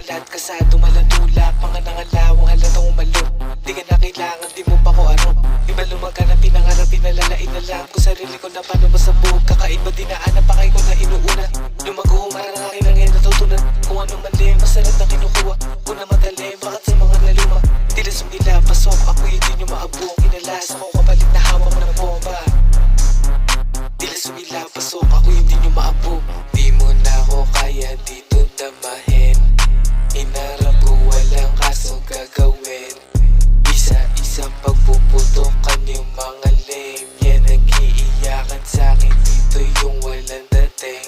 lahat kasado malatulak. Mga nangalawang halatang umalo. Di ka na kailangan, di mo pa ko ano. Iba lumaga na pinangarap, pinalalain na lang ko sarili ko na paano masabog. Kakaiba dinaanan pa kayo ko na inuuna. Lumago humarang akin na ngayon natutunan. Kung anong mali, masarap na kinukuha. Kung na madali, bakit sa mga naluma. Tila sumila, pasok, ako hindi nyo maabong. Inalas ako kapalit na hawak ng bomba. Tila sumila, pasok, ako hindi nyo maabong. Di mo na ako kaya dito damahin. Inarap ko walang kaso gagawin. Isa-isang pagpuputokan yung mga lame. Yan nag-iiyakan sa'kin, dito yung walang dating.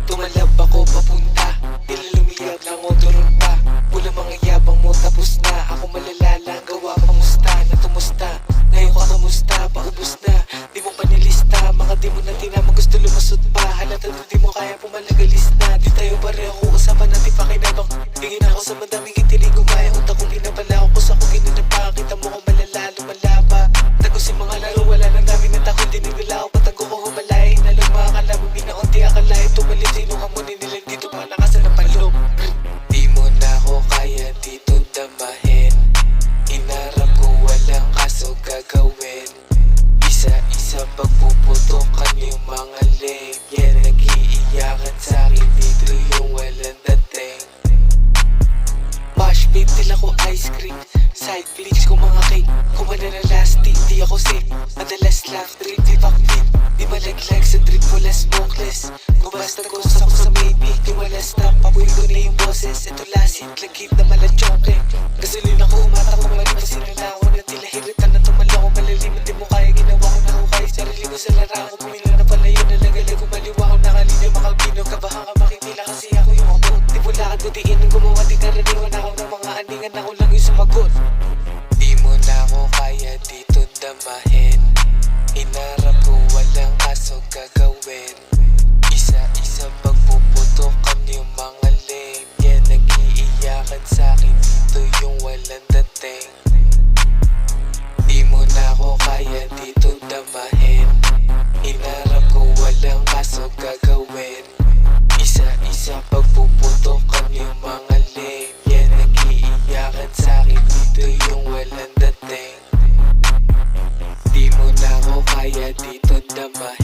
Tumalab ako papunta, tila lumiyab lang o durog pa. Pula mga yabang mo, tapos na. Ako malalala, gawa pamusta na tumusta. Ngayon ka kamusta, paubos na. Di mo pa nilista, mga di mo na tinama, gusto lumasot pa. Halata na di mo kaya pumalaгаlis na. Di tayo pareho, usapan natin pakinabang. Tingin ako sa madaming kitilig, gumaya utak kong pinabala ko sa kong ginanapa. Kita mo ko malala, lumalaba. Tagusin mga laro, wala lang namin na takot. Dinigala ako, patago ko humalain. Alam mga kalabang, binaunti akalain. Tumalit, sino ka mo ninilang dito pa nakasa ng palong. Di mo na ako kaya dito damahin. Inarap ko walang kaso gagawin. Isa-isa pagpuputokan yung mga lame. Yan nag-iiyakan sa'kin, dito yung walang dating. Bash babe, tila ko ice cream. Side flicks ko mga cake. Kung mananalastik, di ako safe. Madalas lang trip, di backflip. Di malaglag sa trip, wala smokeless. Kung basta ghost ako sa maybe, di wala stop. Pabuhay ko na yung boses. Ito lasit, lagkit na malachoke. Gasolin ako, umata ko mali pa sinala ako. Na tila hiritan na tumala ko malalim. Di mo kaya ginawa ko na ako kaya sarili ko sa lara ko. Pumila na pala yun, nalagalag ko maliwa ko. Nakalino makabino, kabahan ka makikila kasi ako yung abot. Di wala ka dudiin nung gumawa, di karaniwan ako ng mga aningan. Ako lang yung sumagot. Di mo na ako kaya dito damahin. Inarap ko walang kaso gagawin. Isa-isa pagpuputokan yung mga lame. Yan nag-iiyakan sa'kin, dito yung walang dating. Di mo na ako kaya dito damahin. Inarap ko walang kaso gagawin. Isa-isa pagpuputokan yung mga lame. Yan nag-iiyakan sa'kin, dito yung walang dating. Di mo na ako kaya dito damahin.